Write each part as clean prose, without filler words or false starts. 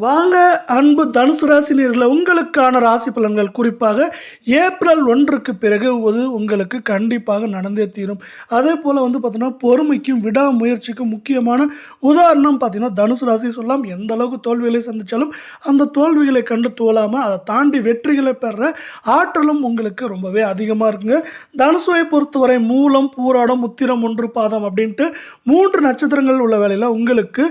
வாங்க அன்பு தனுசு ராசினியர்களே, உங்களுக்கான ராசி பலன்கள் குறிப்பாக ஏப்ரல் 1க்கு பிறகு உங்களுக்கு கண்டிப்பாக நடந்தே தீரும். அதே போல பார்த்தீங்கன்னா, பொறுமைக்கும் விடாமுயற்சிக்கும் முக்கியமான உதாரணம் பார்த்தீங்கன்னா, தனுசு ராசி சொல்லலாம். எந்த அளவுக்கு தோல்விகளை சந்திச்சாலும், அந்த தோல்விகளை கண்டு தோலாம அதை தாண்டி வெற்றிகளை பெற ஆற்றலும் உங்களுக்கு ரொம்பவே அதிகமா இருக்குங்க. தனுசுவை பொறுத்தவரை மூலம், பூராடம், உத்திரம், 1 பாதம் அப்படின்ட்டு 3 நட்சத்திரங்கள் உள்ள வேளையில உங்களுக்கு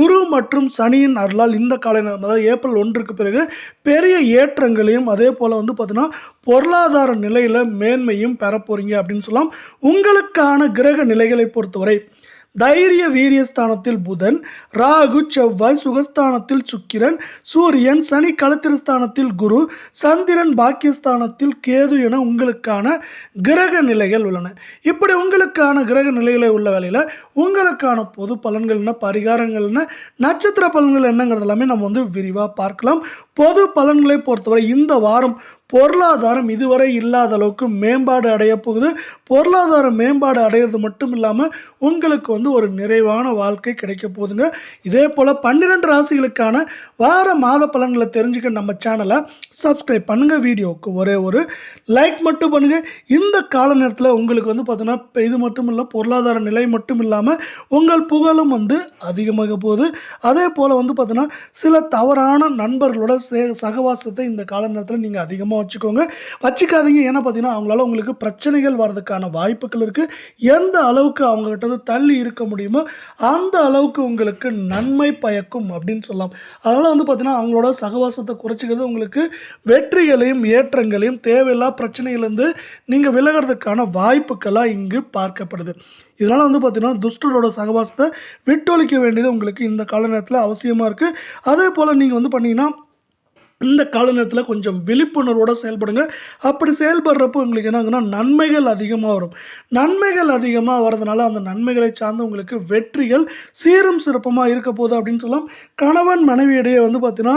குரு மற்றும் சனியின் அருளால் இந்த காலை நேரம், அதாவது ஏப்ரல் 1க்கு பிறகு பெரிய ஏற்றங்களையும் அதே போல பார்த்தீங்கன்னா பொருளாதார நிலையில மேன்மையும் பெற போறீங்க அப்படின்னு சொல்லலாம். உங்களுக்கான கிரக நிலைகளை பொறுத்தவரை தைரிய வீரியஸ்தானத்தில் புதன், ராகு, செவ்வாய், சுகஸ்தானத்தில் சுக்கிரன், சூரியன், சனி களத்திரஸ்தானத்தில் குரு, சந்திரன் பாக்கியஸ்தானத்தில் கேது என உங்களுக்கான கிரக நிலைகள் உள்ளன. இப்படி உங்களுக்கான கிரக நிலைகளை உள்ள வேளையில உங்களுக்கான பொது பலன்கள் என்ன, பரிகாரங்கள் என்ன, நட்சத்திர பலன்கள் என்னங்கிறது எல்லாமே நம்ம விரிவா பார்க்கலாம். பொது பலன்களை பொறுத்தவரை இந்த வாரம் பொருளாதாரம் இதுவரை இல்லாத அளவுக்கு மேம்பாடு அடைய போகுது. பொருளாதார மேம்பாடு அடையிறது மட்டும் இல்லாமல் உங்களுக்கு ஒரு நிறைவான வாழ்க்கை கிடைக்க போகுதுங்க. இதே போல் 12 ராசிகளுக்கான வார மாத பலன்களை தெரிஞ்சுக்க நம்ம சேனலை சப்ஸ்கிரைப் பண்ணுங்கள். வீடியோவுக்கு ஒரே ஒரு லைக் மட்டும் பண்ணுங்கள். இந்த கால நேரத்தில் உங்களுக்கு பார்த்தீங்கன்னா இது மட்டும் இல்லை, பொருளாதார நிலை மட்டும் இல்லாமல் உங்கள் புகழும் அதிகமாக போகுது. அதே போல் பார்த்தீங்கன்னா சில தவறான நண்பர்களோட சகவாசத்தை இந்த கால நேரத்தில் நீங்கள் அதிகமாக வச்சுக்காதீங்க. ஏன்னா பார்த்தீங்கன்னா அவங்களால உங்களுக்கு பிரச்சனைகள் வர்றதுக்கான வாய்ப்புகள் இருக்கு. எந்த அளவுக்கு அவங்க கிட்ட தள்ளி இருக்க முடியுமோ அந்த அளவுக்கு உங்களுக்கு நன்மை பயக்கும் அப்படின்னு சொல்லலாம். அதனால பார்த்தீங்கன்னா அவங்களோட சகவாசத்தை குறைச்சிக்கிறது உங்களுக்கு வெற்றிகளையும் ஏற்றங்களையும் தேவையில்லா பிரச்சனையிலிருந்து நீங்க விலகிறதுக்கான வாய்ப்புகளா இங்கு பார்க்கப்படுது. இதனால பார்த்தீங்கன்னா துஷ்டரோட சகவாசத்தை விட்டொழிக்க வேண்டியது உங்களுக்கு இந்த கால நேரத்தில் அவசியமா இருக்கு. அதே போல நீங்க பண்ணீங்கன்னா இந்த கால நேரத்தில் கொஞ்சம் விழிப்புணர்வோடு செயல்படுங்க. அப்படி செயல்படுறப்போ உங்களுக்கு என்னாகுன்னா நன்மைகள் அதிகமாக வரும். நன்மைகள் அதிகமாக வரதுனால அந்த நன்மைகளை சார்ந்து உங்களுக்கு வெற்றிகள் சீரும் சிறப்பமாக இருக்க போகுது அப்படின்னு சொல்லலாம். கணவன் மனைவியிடையே பார்த்தீங்கன்னா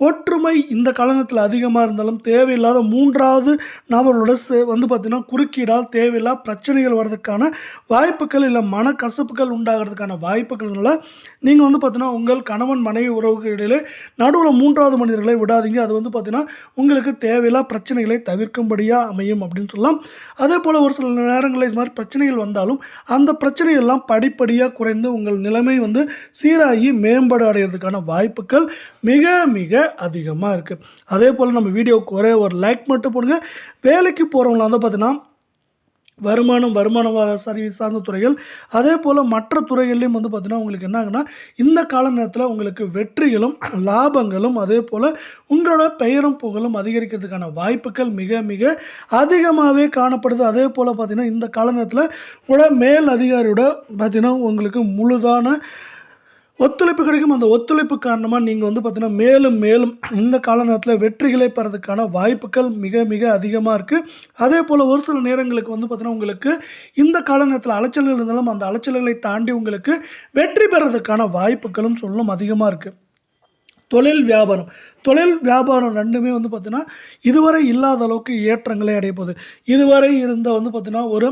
ஒற்றுமை இந்த கால நேரத்தில் அதிகமாக இருந்தாலும் தேவையில்லாத 3வது நபர்களோட பார்த்தீங்கன்னா குறுக்கீடால் தேவையில்லா பிரச்சனைகள் வர்றதுக்கான வாய்ப்புகள் இல்லை மனக்கசப்புகள் உண்டாகிறதுக்கான வாய்ப்புகள்னால நீங்கள் பார்த்தீங்கன்னா உங்கள் கணவன் மனைவி உறவுக்கு இடையிலே நடுவில் 3வது மனிதர்களை விடாதீங்க. அது பார்த்தீங்கன்னா உங்களுக்கு தேவையில்லா பிரச்சனைகளை தவிர்க்கும்படியாக அமையும் அப்படின்னு சொல்லலாம். அதே போல் ஒரு சில நேரங்களில் இது மாதிரி பிரச்சனைகள் வந்தாலும் அந்த பிரச்சனைகள் எல்லாம் படிப்படியாக குறைந்து உங்கள் நிலைமை சீராகி மேம்பாடு அடைகிறதுக்கான வாய்ப்புகள் மிக மிக அதிகமாக இருக்குது. அதே போல் நம்ம வீடியோவுக்கு ஒரே ஒரு லைக் மட்டும் போடுங்க. வேலைக்கு போகிறவங்களா பார்த்தீங்கன்னா வருமானம் சர்வீஸ் சார்ந்த துறைகள் அதே போல் மற்ற துறைகள்லையும் பார்த்தீங்கன்னா உங்களுக்கு என்ன ஆகுனா இந்த கால நேரத்தில் உங்களுக்கு வெற்றிகளும் லாபங்களும் அதே போல் உங்களோட பெயரும் புகழும் அதிகரிக்கிறதுக்கான வாய்ப்புகள் மிக மிக அதிகமாகவே காணப்படுது. அதே போல் பார்த்தீங்கன்னா இந்த கால நேரத்தில் கூட மேல் அதிகாரியோட பார்த்தீங்கன்னா உங்களுக்கு முழுதான ஒத்துழைப்பு கிடைக்கும். அந்த ஒத்துழைப்பு காரணமாக நீங்கள் பார்த்தீங்கன்னா மேலும் மேலும் இந்த கால நேரத்தில் வெற்றிகளை பெறதுக்கான வாய்ப்புகள் மிக மிக அதிகமாக இருக்குது. அதே போல் ஒரு சில நேரங்களுக்கு பார்த்தீங்கன்னா உங்களுக்கு இந்த கால நேரத்தில் அலைச்சல்கள் இருந்தாலும் அந்த அலைச்சல்களை தாண்டி உங்களுக்கு வெற்றி பெறதுக்கான வாய்ப்புகளும் சொல்லணும் அதிகமாக இருக்குது. தொழில் வியாபாரம் ரெண்டுமே பார்த்தீங்கன்னா இதுவரை இல்லாத அளவுக்கு ஏற்றங்களை அடைய போகுது. இதுவரை இருந்த பார்த்தீங்கன்னா ஒரு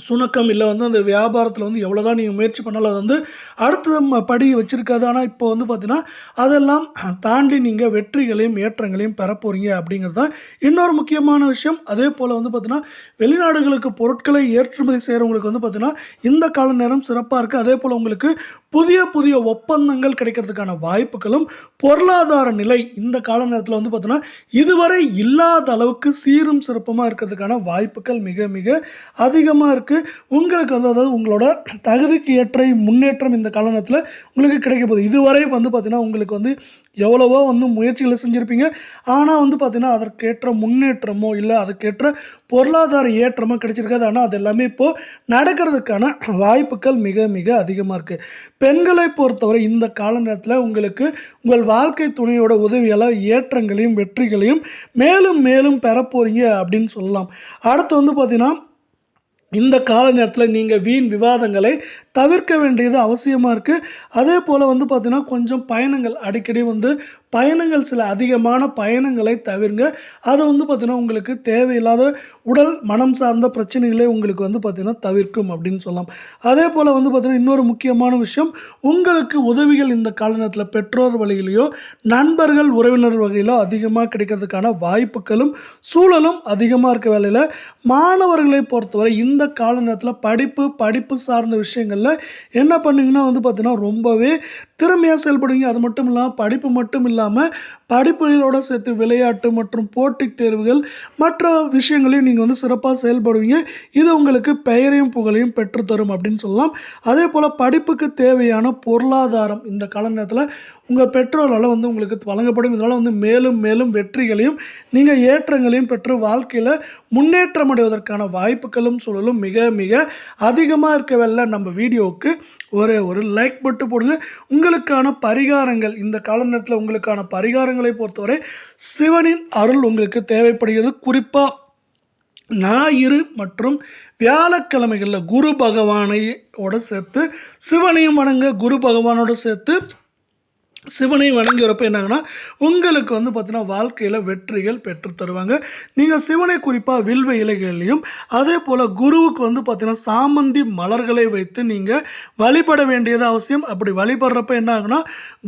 சுணக்கம் இல்லை அந்த வியாபாரத்தில் எவ்வளோதான் நீங்கள் முயற்சி பண்ணாலும் அது அடுத்த படி வச்சிருக்காது. ஆனால் இப்போ பார்த்தீங்கன்னா அதெல்லாம் தாண்டி நீங்கள் வெற்றிகளையும் ஏற்றங்களையும் பெற போகிறீங்க அப்படிங்கிறது தான் இன்னொரு முக்கியமான விஷயம். அதே போல் பார்த்தீங்கன்னா வெளிநாடுகளுக்கு பொருட்களை ஏற்றுமதி செய்கிறவங்களுக்கு பார்த்தீங்கன்னா இந்த கால நேரம் சிறப்பாக இருக்குது. அதே போல் உங்களுக்கு புதிய புதிய ஒப்பந்தங்கள் கிடைக்கிறதுக்கான வாய்ப்புகளும் பொருளாதார நிலை இந்த கால நேரத்தில் பார்த்தீங்கன்னா இதுவரை இல்லாத அளவுக்கு சீரும் சிறப்புமாக இருக்கிறதுக்கான வாய்ப்புகள் மிக மிக அதிகமாக இருக்குது. உங்களுக்கு அதாவது உங்களோட தகுதிக்கு ஏற்ற முன்னேற்றம் இந்த கால நேரத்தில் உங்களுக்கு கிடைக்க போகுது. இதுவரை பார்த்தீங்கன்னா உங்களுக்கு எவ்வளவோ முயற்சிகளை செஞ்சுருப்பீங்க. ஆனால் பார்த்தீங்கன்னா அதற்கேற்ற முன்னேற்றமோ இல்லை அதுக்கேற்ற பொருளாதார ஏற்றமோ கிடைச்சிருக்காது. ஆனால் அது எல்லாமே இப்போது நடக்கிறதுக்கான வாய்ப்புகள் மிக மிக அதிகமாக இருக்குது. பெண்களை பொறுத்தவரை இந்த கால நேரத்தில் உங்களுக்கு உங்கள் வாழ்க்கை துணையோட உதவியால் ஏற்றங்களையும் வெற்றிகளையும் மேலும் மேலும் பெற போகிறீங்க அப்படின்னு சொல்லலாம். அடுத்து பார்த்தீங்கன்னா இந்த கால நேரத்தில் நீங்கள் வீண் விவாதங்களை தவிர்க்க வேண்டியது அவசியமா இருக்கு. அதே போல வந்து பார்த்தீங்கன்னா, கொஞ்சம் பயணங்கள் அடிக்கடி வந்து பயணங்கள் சில அதிகமான பயணங்களை தவிருங்க. அது வந்து பார்த்தீங்கன்னா, உங்களுக்கு தேவையில்லாத உடல், மனம் சார்ந்த பிரச்சனைகளை உங்களுக்கு வந்து பார்த்தீங்கன்னா தவிர்க்கும் அப்படின்னு சொல்லலாம். அதே போல வந்து பார்த்தீங்கன்னா, இன்னொரு முக்கியமான விஷயம், உங்களுக்கு உதவிகள் இந்த கால நேரத்தில பெற்றோர் வழியிலயோ, நண்பர்கள், உறவினர் வகையிலோ அதிகமா கிடைக்கிறதுக்கான வாய்ப்புகளும், சூழலும் அதிகமா இருக்க வேளையில, மாணவர்களை பொறுத்தவரை இந்த கால நேரத்தில படிப்பு சார்ந்த விஷயங்கள்ல என்ன பண்ணுவீங்கன்னா வந்து பார்த்தீங்கன்னா, ரொம்பவே திறமையா செயல்படுவீங்க. அது மட்டும் இல்லாம படிப்பு மட்டும் இல்லாம, படிப்புகளோட சேர்த்து விளையாட்டு மற்றும் போட்டித் தேர்வுகள், மற்ற விஷயங்களையும் நீங்க வந்து சிறப்பா செயல்படுவீங்க. இது உங்களுக்கு பெயரையும், புகழையும் பெற்றுத்தரும் அப்படின்னு சொல்லலாம். அதேபோல படிப்புக்கு தேவையான பொருளாதாரம் இந்த கால நேரத்தில உங்க பெற்றோரால வந்து உங்களுக்கு வழங்கப்படும். இதனால வந்து மேலும் மேலும் வெற்றிகளையும், நீங்க ஏற்றங்களையும் பெற்று வாழ்க்கையில முன்னேற்றம் அடைவதற்கான வாய்ப்புகளும், சூழலும் மிக மிக அதிகமா இருக்கவேள நம்ம வீடியோவுக்கு ஒரே ஒரு லைக் மட்டும் போடுங்க. உங்களுக்கான பரிகாரங்கள் இந்த கால நேரத்தில உங்களுக்கான பரிகாரங்களை பொறுத்தவரை சிவனின் அருள் உங்களுக்கு தேவைப்படுகிறது. குறிப்பா ஞாயிறு மற்றும் வியாழக்கிழமைகள்ல குரு பகவானையோட சேர்த்து சிவனையும் வணங்க, குரு பகவானோட சேர்த்து சிவனை வணங்கி வரப்ப என்னாங்கன்னா, உங்களுக்கு வந்து பார்த்தீங்கன்னா, வாழ்க்கையில வெற்றிகள் பெற்று தருவாங்க. நீங்க சிவனை குறிப்பா வில்வ இலைகள்லயும், அதேபோல குருவுக்கு வந்து பார்த்தீங்கன்னா, சாமந்தி மலர்களை வைத்து நீங்க வழிபட வேண்டியது அவசியம். அப்படி வழிபடுறப்ப என்ன ஆகும்னா,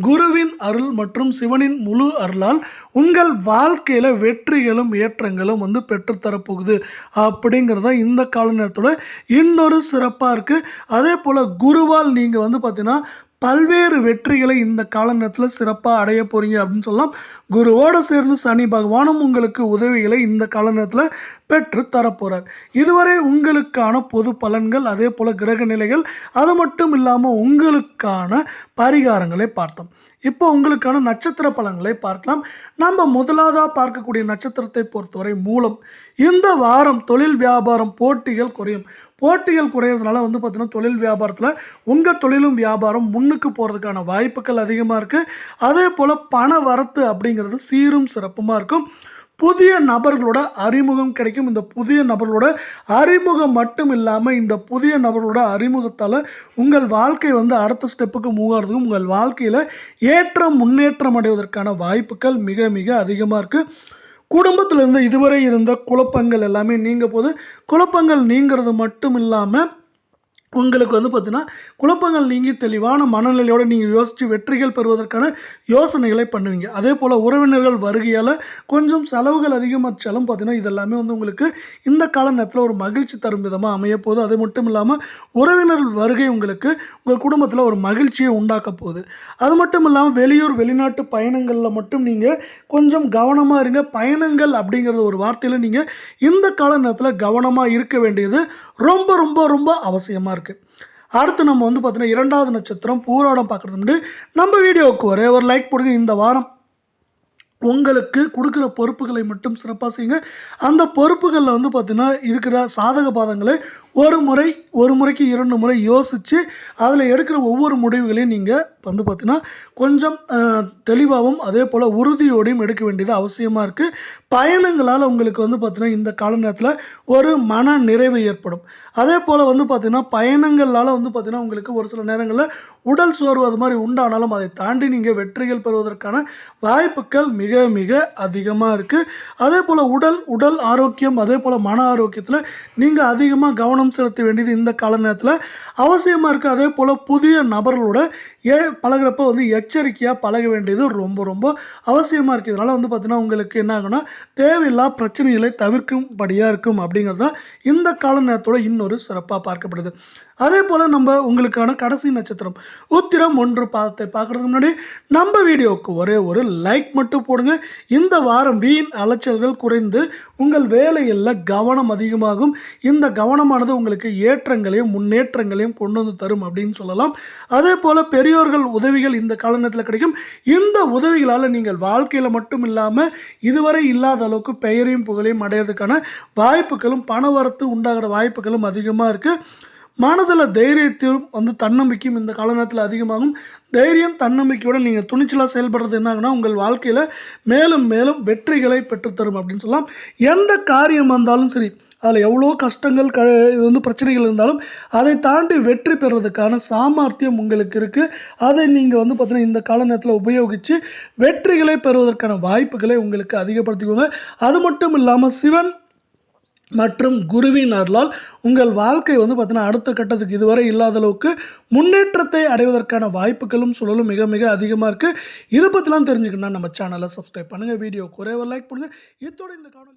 குருவின் அருள் மற்றும் சிவனின் முழு அருளால் உங்கள் வாழ்க்கையில வெற்றிகளும், ஏற்றங்களும் வந்து பெற்று தரப்போகுது. அப்படிங்கிறத இந்த கால நேரத்தோட இன்னொரு சிறப்பா இருக்கு. அதேபோல குருவால் நீங்க வந்து பார்த்தீங்கன்னா, பல்வேறு வெற்றிகளை இந்த கால நேரத்தில சிறப்பா அடைய போறீங்க அப்படின்னு சொல்லலாம். குருவோட சேர்ந்து சனி பகவானும் உங்களுக்கு உதவிகளை இந்த கால நேரத்தில பெற்று தரப்போறார். இதுவரை உங்களுக்கான பொது பலன்கள், அதே போல கிரக நிலைகள், அது மட்டும் இல்லாம உங்களுக்கான பரிகாரங்களை பார்த்தோம். இப்போ உங்களுக்கான நட்சத்திர பலன்களை பார்க்கலாம். நம்ம முதலாவதா பார்க்கக்கூடிய நட்சத்திரத்தை பொறுத்தவரை மூலம். இந்த வாரம் தொழில், வியாபாரம், போட்டிகள் குறையும். போட்டிகள் குறையிறதுனால வந்து பார்த்தீங்கன்னா, தொழில் வியாபாரத்தில உங்க தொழிலும் வியாபாரம் முன்னுக்கு போறதுக்கான வாய்ப்புகள் அதிகமா இருக்கு. அதே போல பண வரத்து அப்படிங்கிறது சீரும் சிறப்புமா இருக்கும். புதிய நபர்களோட அறிமுகம் கிடைக்கும். இந்த புதிய நபர்களோட அறிமுகம் மட்டும் இல்லாம, இந்த புதிய நபர்களோட அறிமுகத்தால உங்கள் வாழ்க்கை வந்து அடுத்த ஸ்டெப்புக்கு மூவ் ஆகுறதுக்கும், உங்கள் வாழ்க்கையில ஏற்றம், முன்னேற்றம் அடைவதற்கான வாய்ப்புகள் மிக மிக அதிகமா இருக்கு. குடும்பத்துல இருந்த இதுவரை இருந்த குழப்பங்கள் எல்லாமே நீங்க போது. குழப்பங்கள் நீங்கிறது மட்டும் இல்லாம, உங்களுக்கு வந்து பார்த்தீங்கன்னா, குழப்பங்கள் நீங்கி தெளிவான மனநிலையோட நீங்க யோசிச்சு வெற்றிகள் பெறுவதற்கான யோசனைகளை பண்ணுவீங்க. அதேபோல உறவினர்கள் வருகையால கொஞ்சம் செலவுகள் அதிகமாச்சாலும் பார்த்தீங்கன்னா, இது எல்லாமே வந்து உங்களுக்கு இந்த கால நேரத்தில ஒரு மகிழ்ச்சி தரும் விதமா அமையப்போகுது. அது மட்டும் இல்லாம உறவினர்கள் வருகை உங்களுக்கு உங்க குடும்பத்தில ஒரு மகிழ்ச்சியை உண்டாக்கப் போகுது. அது மட்டும் இல்லாம வெளியூர், வெளிநாட்டு பயணங்கள்ல மட்டும் நீங்க கொஞ்சம் கவனமா இருங்க. பயணங்கள் அப்படிங்கிறது ஒரு வார்த்தையில நீங்க இந்த கால நேரத்தில கவனமா இருக்க வேண்டியது ரொம்ப ரொம்ப ரொம்ப அவசியமா இருக்கு. அடுத்து நம்ம வந்து பார்த்தீங்கன்னா, 2வது நட்சத்திரம் பூராடம் பார்க்கறதுக்கு முன்னாடி நம்ம வீடியோவுக்கு ஒரே ஒரு லைக் போடுங்க. இந்த வாரம் உங்களுக்கு குடுக்குற பொறுப்புகளை மட்டும் சிறப்பா செய்யுங்க. அந்த பொறுப்புகள்ல வந்து பார்த்தீங்கன்னா, இருக்கிற சாதக பாதங்களை ஒரு முறைக்கு 2 முறை யோசிச்சு, அதில எடுக்கிற ஒவ்வொரு முடிவுகளையும் நீங்க வந்து பார்த்தீங்கன்னா, கொஞ்சம் தெளிவாவும், அதேபோல உறுதியோடையும் எடுக்க வேண்டியது அவசியமா இருக்கு. பயணங்களால உங்களுக்கு வந்து பார்த்தீங்கன்னா, இந்த கால நேரத்தில ஒரு மன நிறைவு ஏற்படும். அதேபோல வந்து பார்த்தீங்கன்னா, பயணங்களால வந்து பார்த்தீங்கன்னா, உங்களுக்கு ஒரு சில நேரங்கள்ல உடல் சோர்வு அது மாரி உண்டானாலும், அதை தாண்டி நீங்க வெற்றிகள் பெறுவதற்கான வாய்ப்புகள் மிக மிக அதிகமா இருக்கு. அதேபோல உடல் ஆரோக்கியம், அதேபோல மன ஆரோக்கியத்தில நீங்க அதிகமா கவனம் செலுத்த வேண்டியது இந்த கால நேரத்தில அவசியமா இருக்கு. அதேபோல புதிய நபர்களோட பழகுறப்ப வந்து எச்சரிக்கையா பழக வேண்டியது ரொம்ப ரொம்ப அவசியமா இருக்கு. இதனால வந்து பார்த்தீங்கன்னா, உங்களுக்கு என்ன ஆகும்னா, தேவையில்லா பிரச்சனைகளை தவிர்க்கும்படியா இருக்கும் அப்படிங்கிறது தான் இந்த கால நேரத்தோட இன்னொரு சிறப்பா பார்க்கப்படுது. அதேபோல நம்ம உங்களுக்கான கடைசி நட்சத்திரம் உத்திரம் 1 பாதத்தை பார்க்கறதுக்கு முன்னாடி நம்ம வீடியோவுக்கு ஒரே ஒரு லைக் மட்டும் போடுங்க. இந்த வாரம் வீண் அலைச்சல்கள் குறைந்து உங்கள் வேலையில கவனம் அதிகமாகும். இந்த கவனமானது உங்களுக்கு ஏற்றங்களையும், முன்னேற்றங்களையும் கொண்டு வந்து தரும் அப்படின்னு சொல்லலாம். அதேபோல பெரியோர்கள் உதவிகள் இந்த கால நேரத்தில கிடைக்கும். இந்த உதவிகளால நீங்கள் வாழ்க்கையில மட்டும் இல்லாம, இதுவரை இல்லாத அளவுக்கு பெயரையும், புகழையும் அடையறதுக்கான வாய்ப்புகளும், பணவரத்து உண்டாகிற வாய்ப்புகளும் அதிகமா இருக்கு. மனதில தைரியத்தையும் வந்து தன்னம்பிக்கையும் இந்த கால நேரத்தில அதிகமாகும். தைரியம், தன்னம்பிக்கையோட நீங்க துணிச்சலா செயல்படுறது என்ன ஆகும்னா, உங்கள் வாழ்க்கையில மேலும் மேலும் வெற்றிகளை பெற்றுத்தரும் அப்படின்னு சொல்லலாம். எந்த காரியம் வந்தாலும் சரி, அதில் எவ்வளோ கஷ்டங்கள் இது வந்து பிரச்சனைகள் இருந்தாலும் அதை தாண்டி வெற்றி பெறுவதற்கான சாமர்த்தியம் உங்களுக்கு இருக்குது. அதை நீங்கள் வந்து பார்த்தீங்கன்னா இந்த கால நேரத்தில் உபயோகித்து வெற்றிகளை பெறுவதற்கான வாய்ப்புகளை உங்களுக்கு அதிகப்படுத்திக்கோங்க. அது மட்டும் இல்லாமல் சிவன் மற்றும் குருவின் அருளால் உங்கள் வாழ்க்கை வந்து பார்த்தீங்கன்னா அடுத்த கட்டத்துக்கு இதுவரை இல்லாத அளவுக்கு முன்னேற்றத்தை அடைவதற்கான வாய்ப்புகளும் சூழலும் மிக மிக அதிகமாக இருக்குது. இதை பற்றிலாம் தெரிஞ்சுக்கணும்னா நம்ம சேனலை சப்ஸ்கிரைப் பண்ணுங்கள், வீடியோ குறைவாக லைக் பண்ணுங்கள். இதோட இந்த காணொலி